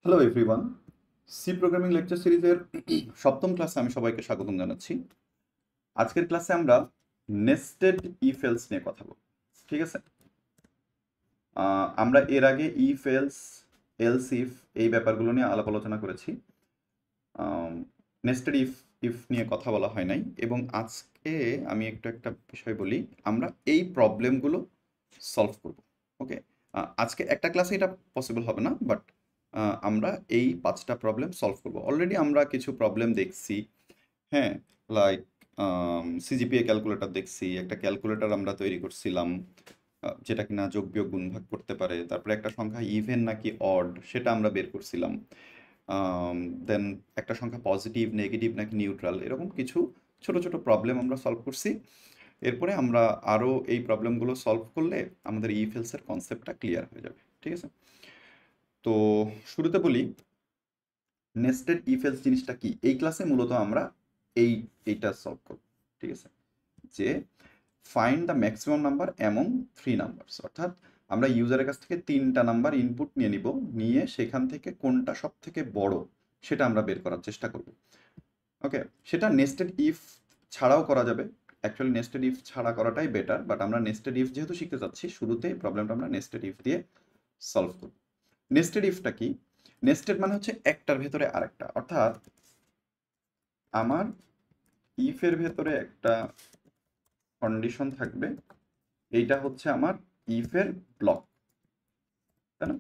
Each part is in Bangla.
Hello everyone, C programming lecture সিরিজের সপ্তম ক্লাসে আমি সবাইকে স্বাগতম জানাচ্ছি। আজকের ক্লাসে আমরা নেস্টেড ইফ এলস নিয়ে কথা বলব। ঠিক আছে, আমরা এর আগে ইফ এলস, এলস ইফ এই ব্যাপারগুলো নিয়ে আলাপ আলোচনা করেছি। নেস্টেড ইফ ইফ নিয়ে কথা বলা হয় নাই, এবং আজকে আমি একটা বিষয় বলি। আমরা এই প্রবলেমগুলো সলভ করব। ওকে, আজকে একটা ক্লাসে এটা পসিবল হবে না, বাট আমরা এই 5টা প্রবলেম সলভ করব। অলরেডি আমরা কিছু প্রবলেম দেখছি। হ্যাঁ, লাইক সিজিপিএ ক্যালকুলেটর দেখছি, একটা ক্যালকুলেটর আমরা তৈরি করছিলাম যেটা কিনা যোগ বিয়োগ গুণ ভাগ করতে পারে। তারপরে একটা সংখ্যা ইভেন নাকি অড সেটা আমরা বের করছিলাম। দেন একটা সংখ্যা পজিটিভ, নেগেটিভ নাকি নিউট্রাল, এরকম কিছু ছোট ছোট প্রবলেম আমরা সলভ করছি। এরপরে আমরা আরও এই প্রবলেমগুলো সলভ করলে আমাদের ইফ এলসের কনসেপ্টটা ক্লিয়ার হয়ে যাবে। ঠিক আছে, তো শুরুতে বলি নেস্টেড ইফ এলস জিনিসটা কি। এই ক্লাসে মূলত আমরা এইটা সলভ করব। ঠিক আছে, যে find the maximum number among 3 numbers, অর্থাৎ আমরা ইউজারের কাছ থেকে 3টা নাম্বার ইনপুট নিয়ে সেখান থেকে কোনটা সব থেকে বড় সেটা আমরা বের করার চেষ্টা করব। ওকে, সেটা নেস্টেড ইফ ছাড়াও করা যাবে। অ্যাকচুয়ালি নেস্টেড ইফ ছাড়া করাটাই বেটার, বাট আমরা নেস্টেড ইফ যেহেতু শিখতে যাচ্ছি, শুরুতেই প্রবলেমটা আমরা নেস্টেড ইফ দিয়ে সলভ করব। নেস্টেড ইফটা কি? নেস্টেড মানে হচ্ছে একটার ভেতরে আরেকটা, অর্থাৎ আমার ইফের ভেতরে একটা কন্ডিশন থাকবে, এইটা হচ্ছে আমার ইফের ব্লক, তাই না?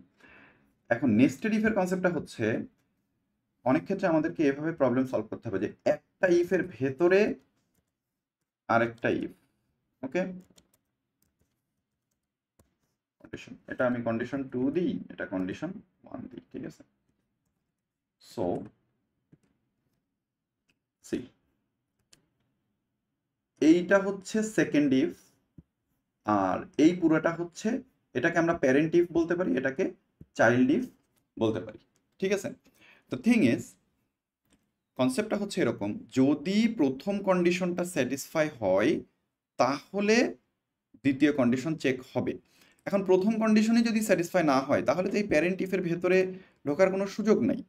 এখন নেস্টেড ইফের কনসেপ্টটা হচ্ছে অনেক ক্ষেত্রে আমাদেরকে এভাবে প্রবলেম সলভ করতে হবে যে একটা ইফের ভেতরে আরেকটা ইফ। ওকে, কন্ডিশন, এটা আমি কন্ডিশন 2 দিই, এটা কন্ডিশন 1 দিই। ঠিক আছে, সো সি, এইটা হচ্ছে সেকেন্ড ইফ, আর এই পুরোটা হচ্ছে, এটাকে আমরা প্যারেন্ট ইফ বলতে পারি, এটাকে চাইল্ড ইফ বলতে পারি। ঠিক আছে, তো থিং ইজ, কনসেপ্টটা হচ্ছে এরকম, যদি প্রথম কন্ডিশনটা স্যাটিসফাই হয় তাহলে দ্বিতীয় কন্ডিশন চেক হবে। এখন প্রথম কন্ডিশনে যদি স্যাটিসফাই না হয় তাহলে তো এই প্যারেন্ট ইফের ভেতরে ঢোকার কোনো সুযোগ নাই।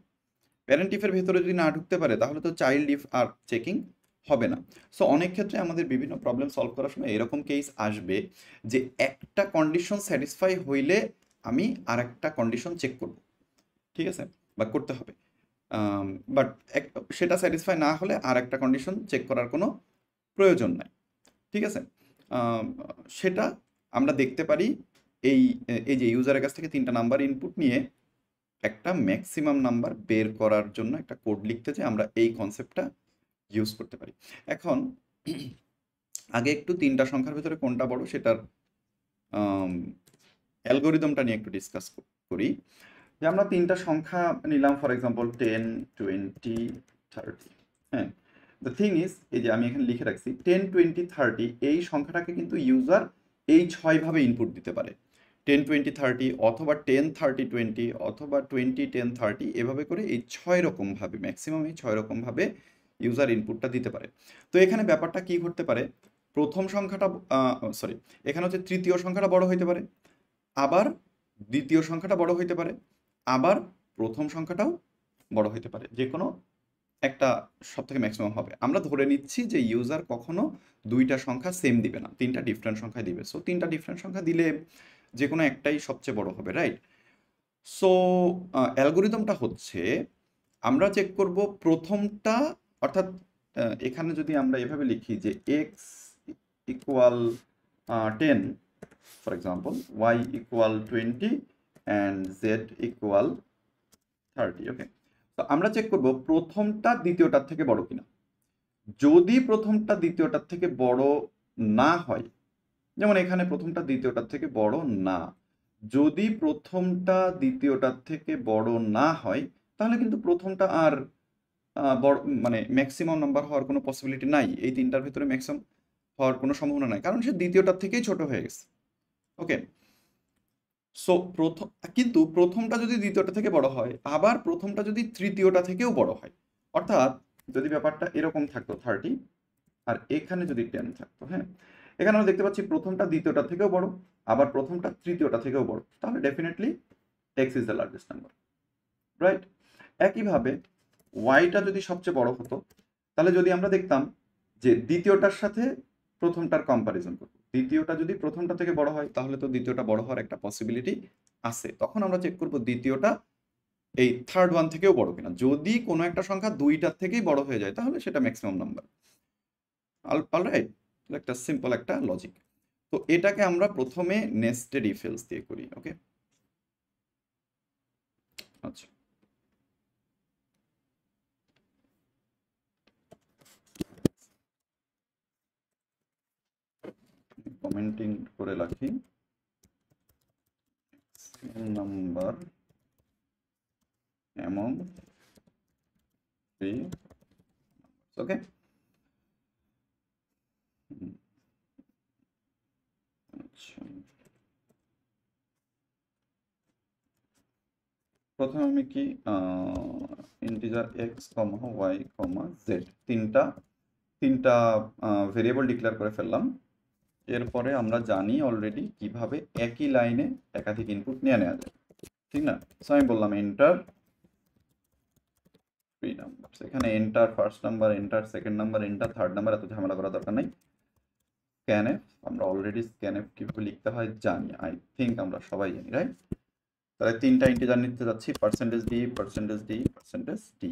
প্যারেন্ট ইফের ভেতরে যদি না ঢুকতে পারে তাহলে তো চাইল্ড ইফ আর চেকিং হবে না। সো অনেক ক্ষেত্রে আমাদের বিভিন্ন প্রবলেম সলভ করার সময় এরকম কেস আসবে যে একটা কন্ডিশন স্যাটিসফাই হইলে আমি আর একটা কন্ডিশন চেক করব। ঠিক আছে, বা করতে হবে, বাট সেটা স্যাটিসফাই না হলে আর একটা কন্ডিশন চেক করার কোনো প্রয়োজন নাই। ঠিক আছে, আম, সেটা আমরা দেখতে পারি এই এই যে ইউজারের কাছ থেকে 3টা নাম্বার ইনপুট নিয়ে একটা ম্যাক্সিমাম নাম্বার বের করার জন্য একটা কোড লিখতে যে আমরা এই কনসেপ্টটা ইউজ করতে পারি। এখন আগে একটু 3টা সংখ্যার ভিতরে কোনটা বড় সেটার অ্যালগোরিদমটা নিয়ে একটু ডিসকাস করি। যে আমরা 3টা সংখ্যা নিলাম, ফর এক্সাম্পল 10, 20, 30। হ্যাঁ, দ্য থিং ইজ, এই যে আমি এখানে লিখে রাখছি 10, 20, 30, এই সংখ্যাটাকে কিন্তু ইউজার এই 6 ভাবে ইনপুট দিতে পারে। 10, 20, 30, অথবা 10, 30, 20, অথবা 20, 10, 30, এভাবে করে এই 6 রকম ভাবে, ম্যাক্সিমাম এই 6 রকম ভাবে ইউজার ইনপুটটা দিতে পারে। তো এখানে ব্যাপারটা কি ঘটতে পারে, প্রথম সংখ্যাটা, সরি, এখানে হচ্ছে তৃতীয় সংখ্যাটা বড় হইতে পারে, আবার দ্বিতীয় সংখ্যাটা বড় হইতে পারে, আবার প্রথম সংখ্যাটাও বড় হইতে পারে। যে কোনো একটা সব থেকে ম্যাক্সিমাম হবে। আমরা ধরে নিচ্ছি যে ইউজার কখনো 2টা সংখ্যা সেম দিবে না, 3টা ডিফারেন্ট সংখ্যা দিবে। সো 3টা ডিফারেন্ট সংখ্যা দিলে যে কোনো একটাই সবচেয়ে বড় হবে, রাইট? সো অ্যালগোরিদমটা হচ্ছে, আমরা চেক করব প্রথমটা, অর্থাৎ এখানে যদি আমরা এভাবে লিখি যে X equal 10, for example Y equal 20 and Z equal 30। Okay, তো আমরা চেক করব প্রথমটা দ্বিতীয়টার থেকে বড় কিনা। যদি প্রথমটা দ্বিতীয়টার থেকে বড় না হয়, যেমন এখানে প্রথমটা দ্বিতীয়টার থেকে বড় না, যদি প্রথমটা দ্বিতীয়টার থেকে বড় না হয় তাহলে কিন্তু প্রথমটা আর বড়, মানে ম্যাক্সিমাম নাম্বার হওয়ার কোনো পসিবিলিটি নাই। এই 3টার ভিতরে ম্যাক্সিমাম হওয়ার কোনো সম্ভাবনা নাই, কারণ সে দ্বিতীয়টার থেকেই ছোট হয়ে গেছে। ওকে, সো কিন্তু প্রথমটা যদি দ্বিতীয়টা থেকে বড় হয়, আবার প্রথমটা যদি তৃতীয়টা থেকেও বড় হয়, অর্থাৎ যদি ব্যাপারটা এরকম থাকতো 30, আর এখানে যদি 10 থাকতো, হ্যাঁ, এখানে আমরা দেখতে পাচ্ছি প্রথমটা দ্বিতীয়টা থেকেও বড়, আবার প্রথমটা তৃতীয়টা থেকেও বড়, তাহলে definitely x is the largest number. Right? একইভাবে ওয়াইটা যদি সবচেয়ে বড় হতো, তাহলে যদি আমরা দেখতাম যে দ্বিতীয়টার সাথে প্রথমটার কম্পারিজন করব, দ্বিতীয়টা যদি প্রথমটা থেকে বড় হয় তাহলে তো দ্বিতীয়টা বড় হওয়ার একটা পসিবিলিটি আছে, তখন আমরা চেক করব দ্বিতীয়টা এই থার্ড ওয়ান থেকেও বড় কিনা। যদি কোনো একটা সংখ্যা দুইটার থেকেই বড় হয়ে যায় তাহলে সেটা ম্যাক্সিমাম নাম্বার। অলরাইট, একটা সিম্পল একটা লজিক। তো এটাকে আমরা প্রথমে নেস্টেড ইফ এলস দিয়ে করি। ওকে, আচ্ছা, কমেন্টিং করে রাখি নাম্বার among three, ওকে। আচ্ছা, প্রথমে আমি কি ইন্টিজার এক্স কমা ওয়াই কমা জেড তিনটা ভেরিয়েবল ডিক্লেয়ার করে ফেললাম। এরপরে আমরা জানি অলরেডি কিভাবে একই লাইনে একাধিক ইনপুট নিয়ে নেওয়া যায়, ঠিক না? সো আমি বললাম এন্টার থ্রি নাম্বার, এখানে enter first number, enter second number, enter third number, এত ঝামেলা করার দরকার নাই। স্ক্যানএফ, আমরা অলরেডি স্ক্যানএফ কিভাবে লিখতে হয় জানি, আই থিঙ্ক আমরা সবাই জানি, রাইট? তাহলে তিনটা ইন্টিজার নিতে যাচ্ছি, percentage d, percentage d, percentage d,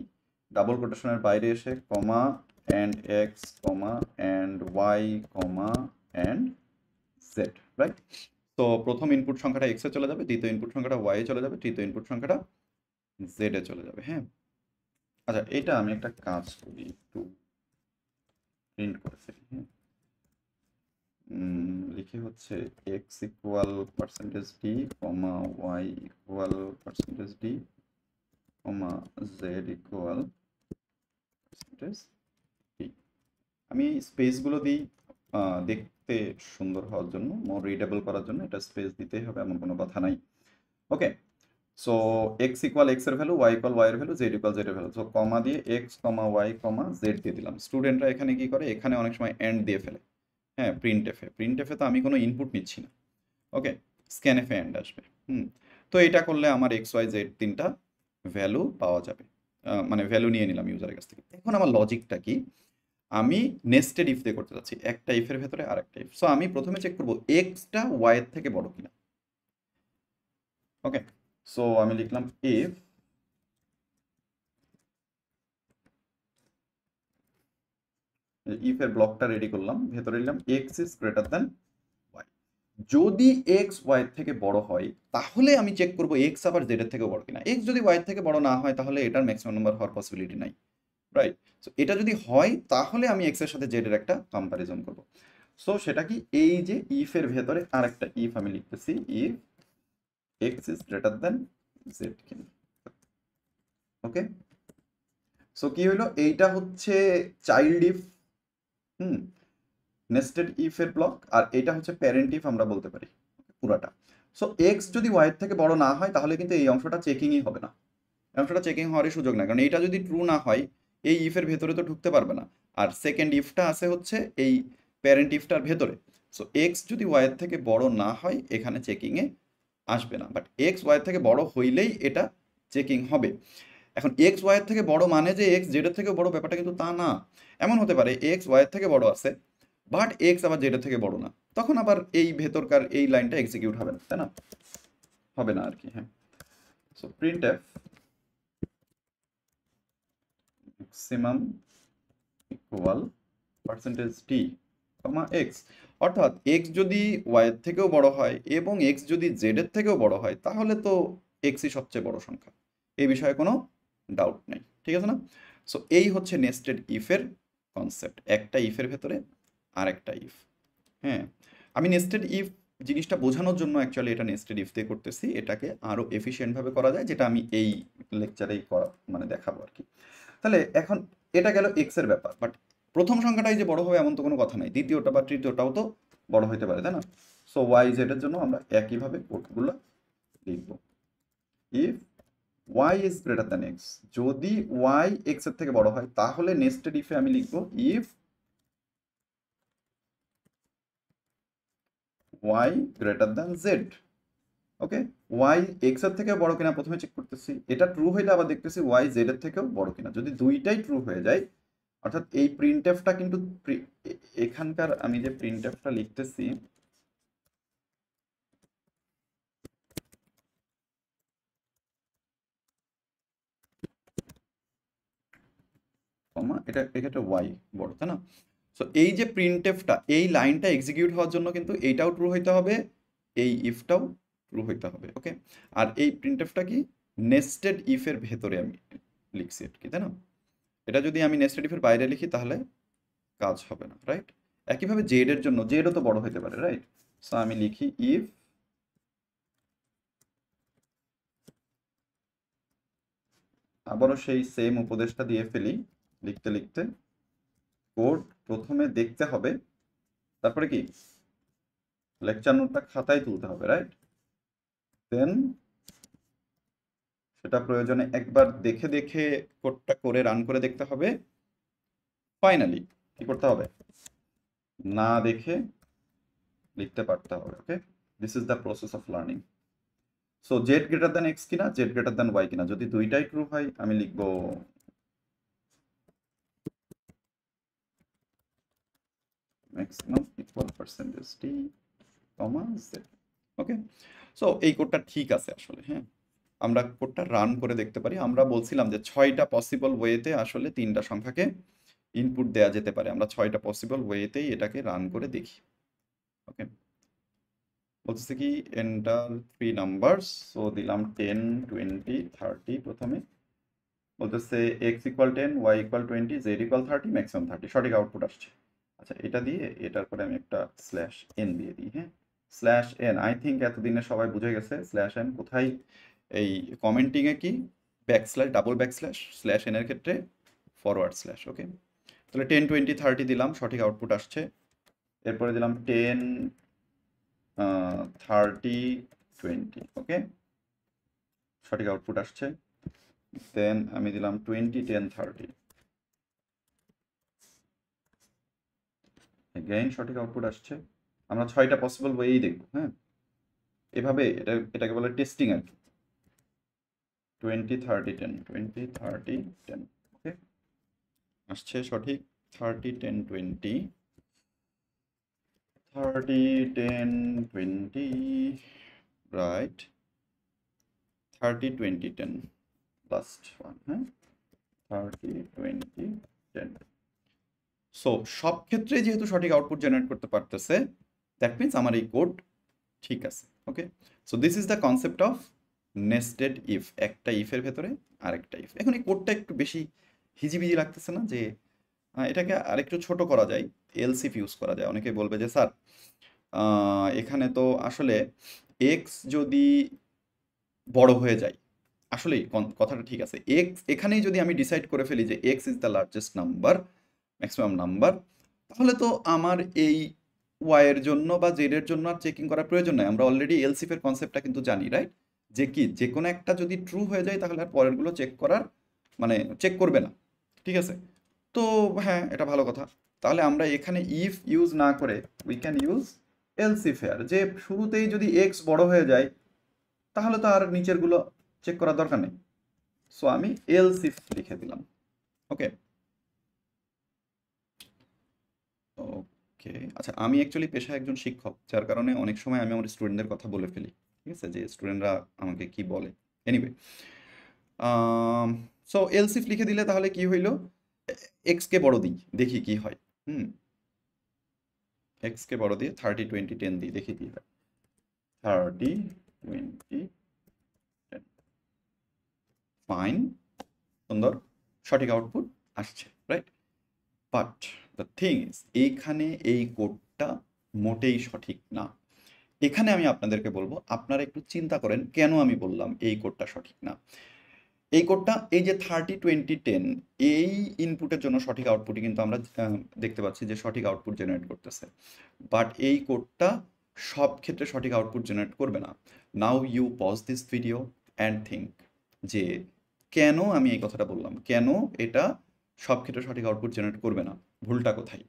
double কোটেশনের বাইরে এসে comma and x comma and y comma and z, right? তো প্রথম ইনপুট সংখ্যাটা এক্সে চলে যাবে, দ্বিতীয় ইনপুট সংখ্যাটা ওয়াই এ চলে যাবে, তৃতীয় ইনপুট সংখ্যাটা জেড এ চলে যাবে। হ্যাঁ, আচ্ছা, এটা আমি একটা কাজ করি, একটু প্রিন্ট করে ফেলি। হ্যাঁ, লিখে হচ্ছে x equal percentage D comma Y equal percentage D কমা জেড ইকুয়াল পার্সেন্টেজ ডি। আমি স্পেসগুলো দিই দেখতে সুন্দর হওয়ার জন্য, মোর রিডেবল করার জন্য এটা স্পেস দিতেই হবে, এমন কোনো কথা নাই। ওকে, সো এক্স ইকুয়াল এক্স এর ভ্যালু, ওয়াই ইকুয়াল ওয়াই এর ভ্যালু, জেড ইকুয়াল জেড এর ভ্যালু। সো কমা দিয়ে এক্স কমা ওয়াই কমা জেড দিয়ে দিলাম। স্টুডেন্টরা এখানে কি করে, এখানে অনেক সময় এন্ড দিয়ে ফেলে। হ্যাঁ, প্রিন্ট এফে তো আমি কোনো ইনপুট নিচ্ছি না। ওকে, স্ক্যানএফে এন্ড আসবে। তো এটা করলে আমার এক্স ওয়াই জেড তিনটা ভ্যালু পাওয়া যাবে, মানে ভ্যালু নিয়ে নিলাম ইউজারের কাছ থেকে। এখন আমার লজিকটা কি, আমি নেস্টেড ইফ দিয়ে করতে যাচ্ছি, একটা ইফের ভেতরে আর একটা ইফ। সো আমি প্রথমে চেক করবো এক্সটা ওয়াই এর থেকে বড় কিনা। ওকে, সো আমি লিখলাম ইফ ইফের ব্লকটা রেডি করলাম, ভেতরে নিলাম X is greater than Y. যদি এক্স ওয়াই থেকে বড় হয় তাহলে আমি চেক করবো এক্স আবার জেড এর থেকে বড় কিনা। এক্স যদি ওয়াই থেকে বড় না হয় তাহলে এটার ম্যাক্সিমাম নাম্বার হওয়ার পসিবিলিটি নাই, রাইট? সো এটা যদি হয় তাহলে আমি এক্স এর সাথে জেড এর একটা কম্প্যারিজন করব। সো সেটা কি, এই যে ইফের ভেতরে আরেকটা ইফ আমি লিখতেছি, if x is greater than Z কিনা। ওকে, সো কি হইলো, এইটা হচ্ছে চাইল্ড ইফ, নেস্টেড ইফ এর ব্লক, আর এটা হচ্ছে প্যারেন্ট ইফ আমরা বলতে পারি পুরাটা। সো এক্স যদি ওয়াই এর থেকে বড় না হয় তাহলে কিন্তু এই অংশটা চেকিংই হবে না, এই অংশটা চেকিং হওয়ারই সুযোগ নাই, কারণ এইটা যদি ট্রু না হয় এই ইফের ভেতরে তো ঢুকতে পারবে না। আর সেকেন্ড ইফটা আছে হচ্ছে এই প্যারেন্ট ইফটার ভেতরে। সো এক্স যদি ওয়াই এর থেকে বড় না হয় এখানে চেকিংয়ে আসবে না, বাট এক্স ওয়াই এর থেকে বড় হইলেই এটা চেকিং হবে। এখন এক্স ওয়াই এর থেকে বড় মানে যে এক্স জেড এর থেকে বড়, ব্যাপারটা কিন্তু তা না। এমন হতে পারে এক্স ওয়াই এর থেকে বড় আছে বাট এক্স আবার জেড এর থেকে বড় না, তখন আবার এই ভেতরকার এই লাইনটা এক্সিকিউট হবে না, তাই না? হবে না আর কি। হ্যাঁ, so print F maximum equal percentage t comma x, অর্থাৎ এক্স যদি ওয়াই এর থেকেও বড় হয় এবং এক্স যদি জেড এর থেকেও বড় হয় তাহলে তো এক্সই সবচেয়ে বড় সংখ্যা, এই বিষয়ে কোনো ডাউট নেই, ঠিক আছে না? সো এই হচ্ছে নেস্টেড ইফের কনসেপ্ট, একটা ইফের ভেতরে আর একটা ইফ। হ্যাঁ, আমি নেস্টেড ইফ জিনিসটা বোঝানোর জন্য অ্যাকচুয়ালি এটা নেস্টেড ইফ দিয়ে করতেছি, এটাকে আরও এফিশিয়েন্টভাবে করা যায়, যেটা আমি এই লেকচারেই করা মানে দেখাবো আর কি। তাহলে এখন এটা গেল এক্স এর ব্যাপার, বাট প্রথম সংখ্যাটাই যে বড় হবে এমন তো কোনো কথা নাই, দ্বিতীয়টা বা তৃতীয়টাও তো বড় হতে পারে, তাই না? সো ওয়াই জেড এর জন্য আমরা একইভাবে কোডগুলো লিখব। If Y is greater than X, যদি ওয়াই এক্স এর থেকে বড় হয় তাহলে নেস্টেড ইফে আমি লিখবো if Y greater than Z. Okay, Y X এর থেকেও বড় কিনা প্রথমে চেক করতেছি, এটা ট্রু হইলে আবার দেখতেছি ওয়াই জেড এর থেকেও বড় কিনা। যদি দুইটাই ট্রু হয়ে যায়, অর্থাৎ এই প্রিন্টএফটা কিন্তু এখানকার আমি যে প্রিন্টএফটা লিখতেছি, এটা এক্ষেত্রে ওয়াই বড়, তাই না? সো এই যে প্রিন্টএফটা, এই লাইনটা এক্সিকিউট হওয়ার জন্য কিন্তু এইটাও ট্রু হইতে হবে, এই ইফটাও ট্রু হইতে হবে। ওকে, আর এই প্রিন্টএফটা কি নেস্টেড ইফের ভেতরে আমি লিখছি আর কি, তাই না? এটা যদি আমি নেস্টেড ইফের বাইরে লিখি তাহলে কাজ হবে না, রাইট? একইভাবে জেড এর জন্য, জেডও তো বড় হইতে পারে, রাইট? সো আমি লিখি ইফ, আবারও সেই সেম উপদেশটা দিয়ে ফেলি, লিখতে লিখতে কোড প্রথমে দেখতে হবে, তারপরে কি লেকচার নোটটা খাতায় তুলতে হবে, রাইট? দেন সেটা প্রয়োজনে একবার দেখে দেখে কোডটা করে রান করে দেখতে হবে। ফাইনালি কি করতে হবে, না দেখে লিখতে পারতে হবে। Okay, this is the process of learning. So z greater than x কিনা, জেড গ্রেটার দ্যান ওয়াই কিনা, যদি দুইটাই ট্রু হয় আমি লিখবো maximum equal percentage t comma z. Okay, so এই কোডটা ঠিক আছে আসলে। হ্যাঁ, আমরা কোডটা রান করে দেখতে পারি। আমরা বলছিলাম যে 6টা পসিবল ওয়েতে আসলে 3টা সংখ্যাকে ইনপুট দেয়া যেতে পারে। আমরা 6টা পসিবল ওয়েতেই এটাকে রান করে দেখি। ওকে, বলতেছে কি এন্টার 3 নাম্বারস, সো দিলাম 10 20 30 প্রথমে। বলতেছে x equal 10, y equal 20, z equal 30, maximum 30, সঠিক আউটপুট আসছে। আচ্ছা, এটা দিয়ে এটার পরে আমি একটা স্ল্যাশ এন দিয়ে দিই। হ্যাঁ, স্ল্যাশ এন, আই থিঙ্ক এতদিনে সবাই বুঝে গেছে স্ল্যাশ এন কোথায়। এই কমেন্টিংয়ে কি backslash, double backslash, slash N এর ক্ষেত্রে ফরওয়ার্ড স্ল্যাশ। ওকে, তাহলে 10 20 30 দিলাম, সঠিক আউটপুট আসছে। এরপরে দিলাম 10 30 20, ওকে, সঠিক আউটপুট আসছে। দেন আমি দিলাম 20 10 30, এগেইন সঠিক আউটপুট আসছে। আমরা 6টা পসিবল ওয়েই দেখবো। হ্যাঁ, এভাবে এটাকে বলে টেস্টিং আর কি। 20 30 10, 20 30 10, ওকে, আসছে সঠিক 30 10 20, 30 10 20, রাইট, 30 20 10, লাস্ট ওয়ান। হ্যাঁ, 30 20 10। সো সব ক্ষেত্রে যেহেতু সঠিক আউটপুট জেনারেট করতে পারতেছে, দ্যাট মিনস আমার এই কোড ঠিক আছে। Okay, so this is the concept of nested if, একটা ইফের ভেতরে আরেকটা ইফ। এখন এই কোডটা একটু বেশি হিজিবিজি লাগতেছে না? যে এটাকে আরেকটু ছোট করা যায়, এলস ইফ ইউজ করা যায়। অনেকে বলবে যে স্যার এখানে তো আসলে এক্স যদি বড় হয়ে যায়, আসলেই কথাটা ঠিক আছে, এক্স এখানেই যদি আমি ডিসাইড করে ফেলি যে x is the largest number, maximum number, তাহলে তো আমার এই ওয়াই এর জন্য বা জেড এর জন্য আর চেকিং করার প্রয়োজন নাই। আমরা অলরেডি এলসিফ এর কনসেপ্টটা কিন্তু জানি, রাইট? যে কি যে কোনো একটা যদি ট্রু হয়ে যায় তাহলে আর পরেরগুলো চেক করার মানে চেক করবে না। ঠিক আছে, তো হ্যাঁ, এটা ভালো কথা। তাহলে আমরা এখানে ইফ ইউজ না করে we can use else if here, যে শুরুতেই যদি এক্স বড় হয়ে যায় তাহলে তো আর নিচেরগুলো চেক করার দরকার নেই। সো আমি এলসিফ লিখে দিলাম। ওকে, ওকে, আচ্ছা, আমি অ্যাকচুয়ালি পেশায় একজন শিক্ষক, যার কারণে অনেক সময় আমি আমার স্টুডেন্টদের কথা বলে ফেলি। ঠিক আছে, যে স্টুডেন্টরা আমাকে কি বলে। এনিওয়ে, সো এলসিফ লিখে দিলে তাহলে কি হইলো, এক্স কে বড় দিই, দেখি কি হয়। হুম, এক্স কে বড় দিয়ে 30 20 10 দিই, দেখি কি হয়। 30 20 10, ফাইন, সুন্দর, সঠিক আউটপুট আসছে, right? But the thing is, এইখানে এই কোডটা মোটেই সঠিক না। এখানে আমি আপনাদেরকে বলবো আপনারা একটু চিন্তা করেন কেন আমি বললাম এই কোডটা সঠিক না। এই কোডটা, এই যে 30 20 10, এই ইনপুটের জন্য সঠিক আউটপুটই কিন্তু আমরা দেখতে পাচ্ছি যে সঠিক আউটপুট জেনারেট করতেছে। বাট এই কোডটা সব ক্ষেত্রে সঠিক আউটপুট জেনারেট করবে না। Now you pause this video and think যে কেন আমি এই কথাটা বললাম, কেন এটা সব ক্ষেত্রে সঠিক আউটপুট জেনারেট করবে না, ভুলটা কোথায়।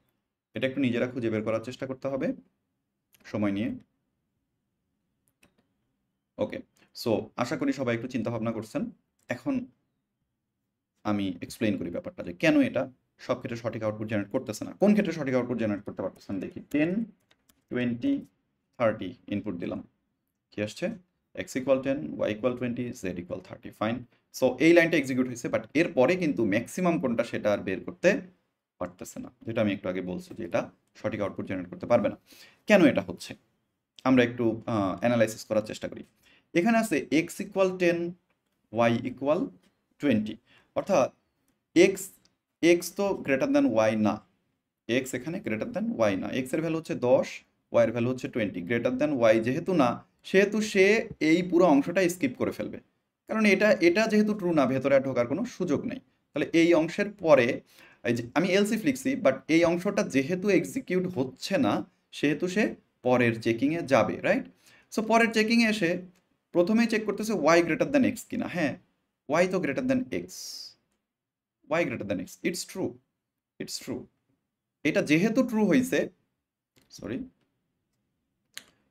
এটা একটু নিজেরা খুঁজে বের করার চেষ্টা করতে হবে সময় নিয়ে। ওকে, সো আশা করি সবাই একটু চিন্তা ভাবনা করছেন। এখন আমি এক্সপ্লেইন করি ব্যাপারটা যে কেন এটা সব ক্ষেত্রে সঠিক আউটপুট জেনারেট করতেছে না। কোন ক্ষেত্রে সঠিক আউটপুট জেনারেট করতে পারতেছেন দেখি। 10, 20, 30 ইনপুট দিলাম, কি আসছে? x equal 10, y equal 20, z equal 30, fine. So এই লাইনটা এক্সিকিউট হয়েছে, বাট এরপরে কিন্তু ম্যাক্সিমাম কোনটা সেটা আর বের করতে পারতেছে না, যেটা আমি একটু আগে বলছি যে এটা সঠিক আউটপুট জেনারেট করতে পারবে না। কেন এটা হচ্ছে আমরা একটু অ্যানালাইসিস করার চেষ্টা করি। এখানে আছে x ইকুয়াল 10, y ইকুয়াল 20, অর্থাৎ x x তো গ্রেটার দ্যান y না, x এখানে গ্রেটার দ্যান y না, x এর ভ্যালু হচ্ছে 10, y এর ভ্যালু হচ্ছে 20, গ্রেটার দ্যান y যেহেতু না, সেহেতু সে এই পুরো অংশটা স্কিপ করে ফেলবে, কারণ এটা এটা যেহেতু ট্রু না, ভেতরে আর ঢোকার কোনো সুযোগ নেই। তাহলে এই অংশের পরে এই যে আমি এলসিফ লিখছি, বাট এই অংশটা যেহেতু এক্সিকিউট হচ্ছে না, সেহেতু সে পরের চেকিংয়ে যাবে, রাইট? সো পরের চেকিংয়ে এসে প্রথমেই চেক করতেছে y গ্রেটার দ্যান x কিনা। হ্যাঁ, y তো greater than x, y greater than x, it's true, it's true. এটা যেহেতু ট্রু হয়েছে, সরি,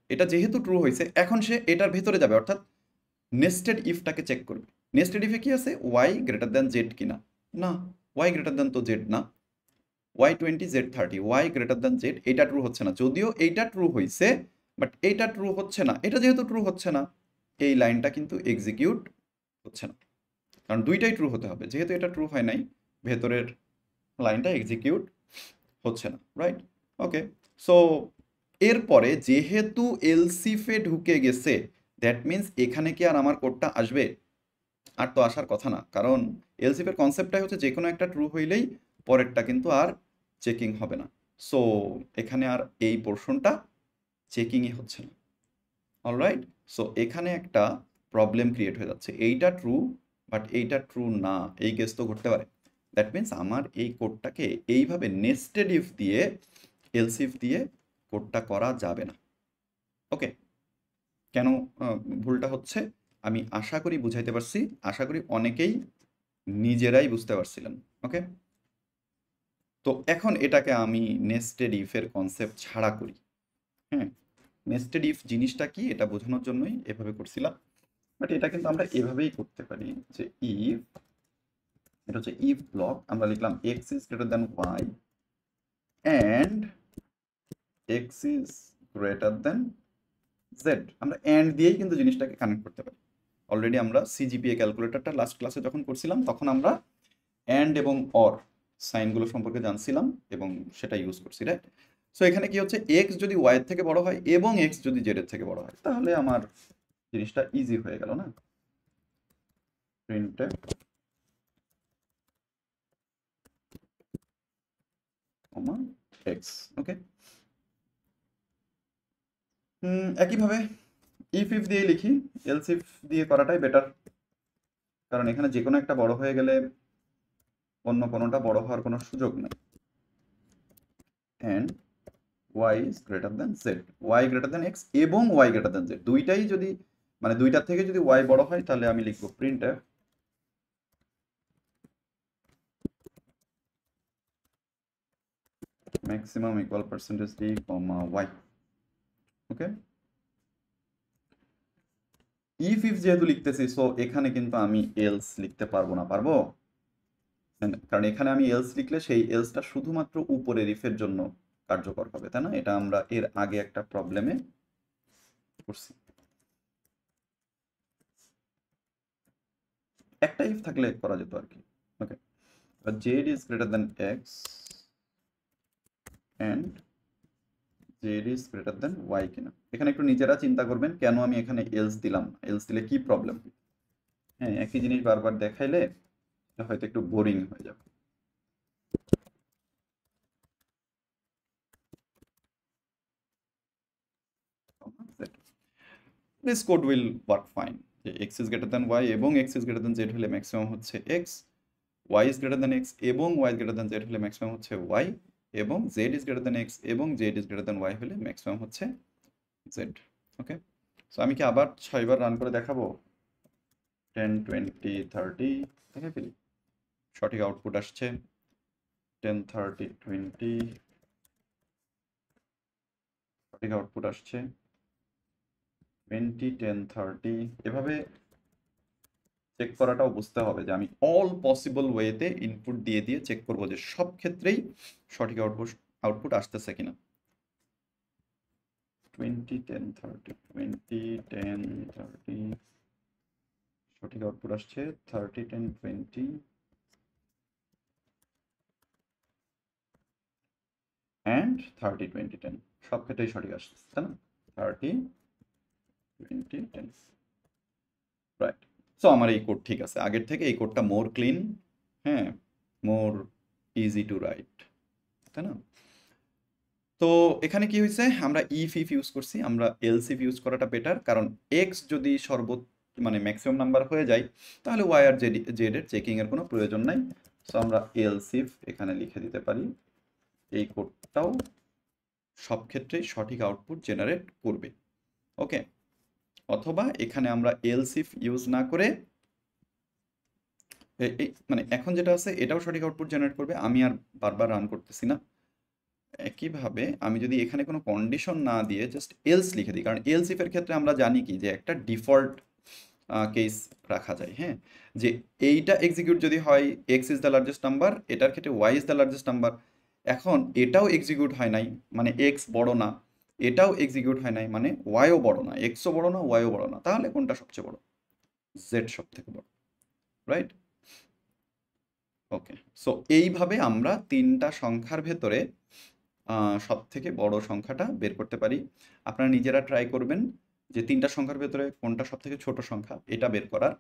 এটা যেহেতু ট্রু হয়েছে, এখন সে এটার ভেতরে যাবে, অর্থাৎ নেস্টেড ইফটাকে চেক করবে। নেস্টেড ইফে কি আছে? y গ্রেটার দ্যান z কিনা। না, y গ্রেটার দ্যান তো z না, y20 z30, y greater than z, এটা ট্রু হচ্ছে না। যদিও এইটা ট্রু হয়েছে, বাট এইটা ট্রু হচ্ছে না। এটা যেহেতু ট্রু হচ্ছে না, এই লাইনটা কিন্তু এক্সিকিউট হচ্ছে না, কারণ দুইটাই ট্রু হতে হবে। যেহেতু এটা ট্রু হয় নাই, ভেতরের লাইনটা এক্সিকিউট হচ্ছে না, রাইট? ওকে, সো এরপরে যেহেতু এলসিফে ঢুকে গেছে, দ্যাট মিন্স এখানে কি আর আমার কোডটা আসবে? আর তো আসার কথা না, কারণ এলসিফের কনসেপ্টটাই হচ্ছে যে কোনো একটা ট্রু হইলেই পরেরটা কিন্তু আর চেকিং হবে না। সো এখানে আর এই পোর্শনটা চেকিংই হচ্ছে না। অলরাইট, সো এখানে একটা প্রবলেম ক্রিয়েট হয়ে যাচ্ছে। এইটা ট্রু, বাট এইটা ট্রু না, এই কেস তো ঘটতে পারে। দ্যাট মিন্স আমার এই কোডটাকে এইভাবে নেস্টেড ইফ দিয়ে, এলসিফ দিয়ে কোডটা করা যাবে না। ওকে, কেন ভুলটা হচ্ছে আমি আশা করি বুঝাইতে পারছি, আশা করি অনেকেই নিজেরাই বুঝতে পারছিলেন। ওকে, তো এখন এটাকে আমি নেস্টেড ইফের কনসেপ্ট ছাড়া করি। হ্যাঁ, নেস্টেড ইফ জিনিসটা কি এটা বোঝানোর জন্যই এভাবে করছিলাম, বাট এটা কিন্তু আমরা এভাবেই করতে পারি যে ইফ, এটা হচ্ছে ইফ ব্লক, আমরা লিখলাম X is greater than Y and X is greater than Z. আমরা অ্যান্ড দিয়েই কিন্তু জিনিসটাকে কানেক্ট করতে পারি। অলরেডি আমরা সিজিপিএ ক্যালকুলেটরটা লাস্ট ক্লাসে যখন করছিলাম, তখন আমরা অ্যান্ড এবং অর সাইনগুলো সম্পর্কে জানছিলাম এবং সেটা ইউজ করছি, রাইট? সো এখানে কি হচ্ছে, এক্স যদি ওয়াই এর থেকে বড় হয় এবং এক্স যদি জেড এর থেকে বড় হয়, তাহলে আমার জিনিসটা ইজি হয়ে গেল না? প্রিন্টে কমা এক্স। ওকে, একইভাবে ইফ ইফ দিয়ে লিখি, এলস ইফ দিয়ে করাটাই বেটার, কারণ এখানে যে কোনো একটা বড় হয়ে গেলে অন্য কোনোটা বড় হওয়ার কোনো সুযোগ নেই। And Y is greater than Z, Y greater than x এবং ওয়াই গ্রেটার দ্যান জেড, দুইটাই যদি, মানে দুইটার থেকে যদি ওয়াই বড় হয়, তাহলে আমি লিখবো print F maximum equal percentage D comma Y. Okay, if if যেহেতু লিখতেছি, সো এখানে কিন্তু আমি এলস লিখতে পারবো না। পারবো? কারণ এখানে আমি এলস লিখলে সেই এলসটা শুধুমাত্র উপরের ইফের জন্য কার্যকর হবে, তাই না? এটা আমরা এর আগে একটা প্রবলেমে করছি। একটা ইফ থাকলে করা যেত আর কি। Okay, z is greater than x and z is greater than y কিনা। এখানে একটু নিজেরা চিন্তা করবেন কেন আমি এখানে এলস দিলাম না, এলস দিলে কি প্রবলেম। হ্যাঁ, একই জিনিস বারবার দেখাইলে এটা হয়তো একটু বোরিং হয়ে যাবে। This code will work fine, যে x is greater than y এবং x is greater than z হলে ম্যাক্সিমাম হচ্ছে x, y is greater than x এবং y is greater than z হলে ম্যাক্সিমাম হচ্ছে ওয়াই, এবং z is greater than x এবং z is greater than y হলে ম্যাক্সিমাম হচ্ছে জেড। ওকে, সো আমি কি আবার 6বার রান করে দেখাবো? 10, 20, 30 দেখে ফেলি, সঠিক আউটপুট আসছে 10, 30, 20, সঠিক আউটপুট আসছে 20 10 30 এভাবে চেক করাটাও বুঝতে হবে যে আমি অল পসিবল ওয়েতে ইনপুট দিয়ে দিয়ে চেক করব যে সব ক্ষেত্রেই সঠিক আউটপুট আসতেছে কিনা। 20 10 30 20 10 30 সঠিক আউটপুট আসছে 30 10 20 অ্যান্ড 30 20 10 সব ক্ষেত্রেই সঠিক আসছে তাই না? 30 20 10 রাইট। সো আমার এই কোড ঠিক আছে, আগের থেকে এই কোডটা মোর ক্লিন, হ্যাঁ, মোর ইজি টু রাইট, তাই না? তো এখানে কি হয়েছে, আমরা ইফ ইউজ করছি, আমরা এলস ইফ ইউজ করাটা বেটার, কারণ এক্স যদি মানে ম্যাক্সিমাম নাম্বার হয়ে যায় তাহলে ওয়াই আর জেড এর চেকিং এর কোনো প্রয়োজন নাই। সো আমরা এলস ইফ এখানে লিখে দিতে পারি, এই কোডটাও সব ক্ষেত্রেই সঠিক আউটপুট জেনারেট করবে। ওকে, অথবা এখানে আমরা এলস ইফ ইউজ না করে মানে এখন যেটা আছে এটাও সঠিক আউটপুট জেনারেট করবে, আমি আর বারবার রান করতেছি না। একইভাবে আমি যদি এখানে কোনো কন্ডিশন না দিয়ে জাস্ট এলস লিখে দিই, কারণ এলস ইফের ক্ষেত্রে আমরা জানি কি যে একটা ডিফল্ট কেস রাখা যায়, হ্যাঁ, যে এইটা এক্সিকিউট যদি হয় X is the largest number, এটার ক্ষেত্রে Y is the largest number. এখন এটাও এক্সিকিউট হয় নাই মানে এক্স বড় না, এটাও এক্সিকিউট হয় নাই মানে ওয়াইও বড় না, এক্সও বড় না ওয়াইও বড় না, তাহলে কোনটা সবচেয়ে বড়? জেড সব থেকে বড়, রাইট? ওকে, সো এইভাবে আমরা তিনটা সংখ্যার ভেতরে সব থেকে বড় সংখ্যাটা বের করতে পারি। আপনারা নিজেরা ট্রাই করবেন যে তিনটা সংখ্যার ভেতরে কোনটা সব থেকে ছোট সংখ্যা এটা বের করার।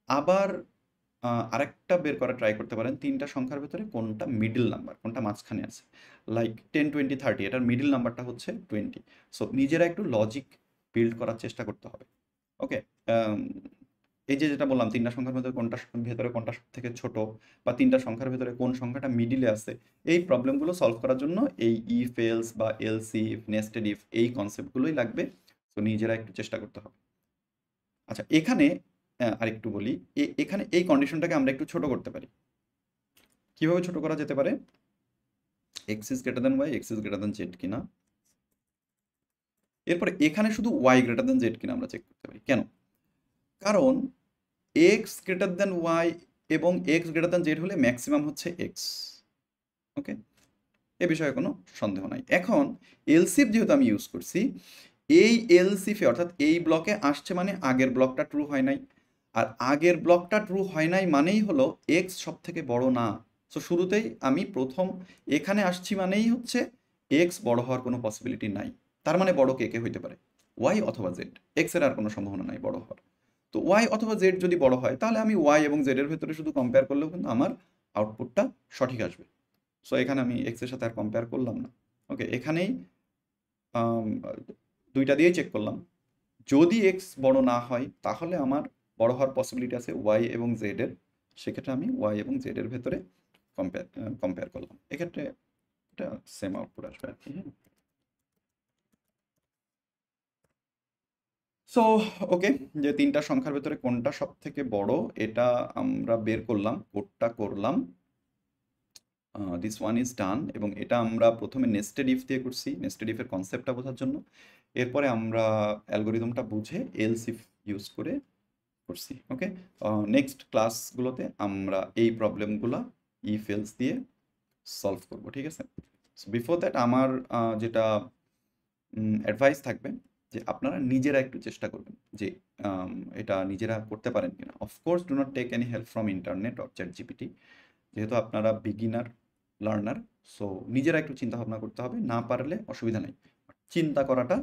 আবার আরেকটা বের করা ট্রাই করতে পারেন, তিনটা সংখ্যার ভেতরে কোনটা মিডল নাম্বার, কোনটা মাঝখানে আছে, লাইক 10 20 30 এটার মিডল নাম্বারটা হচ্ছে 20। সো নিজেরা একটু লজিক বিল্ড করার চেষ্টা করতে হবে। ওকে, এই যে যেটা বললাম তিনটা সংখ্যার ভেতরে কোনটা সব থেকে ছোট, বা তিনটা সংখ্যার ভেতরে কোন সংখ্যাটা মিডিলে আছে, এই প্রবলেমগুলো সলভ করার জন্য এই ইফ এলস বা এলস ইফ নেস্টেড ইফ এই কনসেপ্টগুলোই লাগবে। তো নিজেরা একটু চেষ্টা করতে হবে। আচ্ছা, এখানে আরেকটু বলি, এখানে এই কন্ডিশনটাকে আমরা একটু ছোট করতে পারি। কিভাবে ছোট করা যেতে পারে? X is greater than Y, X is greater than Z কিনা, এরপরে এখানে শুধু ওয়াই গ্রেটার দেন জেড কিনা আমরা চেক করতে পারি। কেন? কারণ এক্স গ্রেটার দেন ওয়াই এবং এক্স গ্রেটার দেন জেড হলে ম্যাক্সিমাম হচ্ছে এক্স। ওকে, এ বিষয়ে কোনো সন্দেহ নাই। এখন এলসিফ যেহেতু আমি ইউজ করছি, এই এলসিফে অর্থাৎ এই ব্লকে আসছে মানে আগের ব্লকটা ট্রু হয় নাই, আর আগের ব্লকটা ট্রু হয় নাই মানেই হলো এক্স সব থেকে বড় না। সো শুরুতেই আমি প্রথম এখানে আসছি মানেই হচ্ছে এক্স বড় হওয়ার কোনো পসিবিলিটি নাই। তার মানে বড় কে কে হইতে পারে? ওয়াই অথবা জেড, এক্স এর আর কোনো সম্ভাবনা নাই বড় হওয়ার। তো ওয়াই অথবা জেড যদি বড় হয় তাহলে আমি ওয়াই এবং জেড এর ভেতরে শুধু কম্পেয়ার করলেও কিন্তু আমার আউটপুটটা সঠিক আসবে। সো এখানে আমি এক্স এর সাথে আর কম্পেয়ার করলাম না। ওকে, এখানেই দুইটা দিয়েই চেক করলাম, যদি এক্স বড় না হয় তাহলে আমার বড় হওয়ার পসিবিলিটি আছে ওয়াই এবং জেড এর, সেক্ষেত্রে আমি ওয়াই এবং জেড এর ভেতরে কম্পেয়ার করলাম, এক্ষেত্রে এটা সেম আউটপুট আসবে আর কি। হ্যাঁ, সো ওকে, যে তিনটা সংখ্যার ভেতরে কোনটা সব থেকে বড় এটা আমরা বের করলাম, কোডটা করলাম, দিস ওয়ান ইজ ডান। এবং এটা আমরা প্রথমে নেস্টেড ইফ দিয়ে করছি, নেস্টেড ইফের কনসেপ্টটা বোঝার জন্য। এরপরে আমরা অ্যালগোরিদমটা বুঝে এলস ইফ ইউজ করে করছি। ওকে, নেক্সট ক্লাসগুলোতে আমরা এই প্রবলেমগুলো ইফ এলস দিয়ে সলভ করব, ঠিক আছে? সো বিফোর দ্যাট আমার যেটা অ্যাডভাইস থাকবে যে আপনারা নিজেরা একটু চেষ্টা করবেন যে এটা নিজেরা করতে পারেন কিনা। Of course do not take any help from internet or chat GPT, যেহেতু আপনারা বিগিনার লার্নার। সো নিজেরা একটু চিন্তা ভাবনা করতে হবে, না পারলে অসুবিধা নেই, চিন্তা করাটা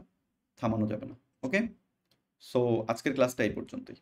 থামানো যাবে না। ওকে, সো আজকের ক্লাসটা এই পর্যন্তই।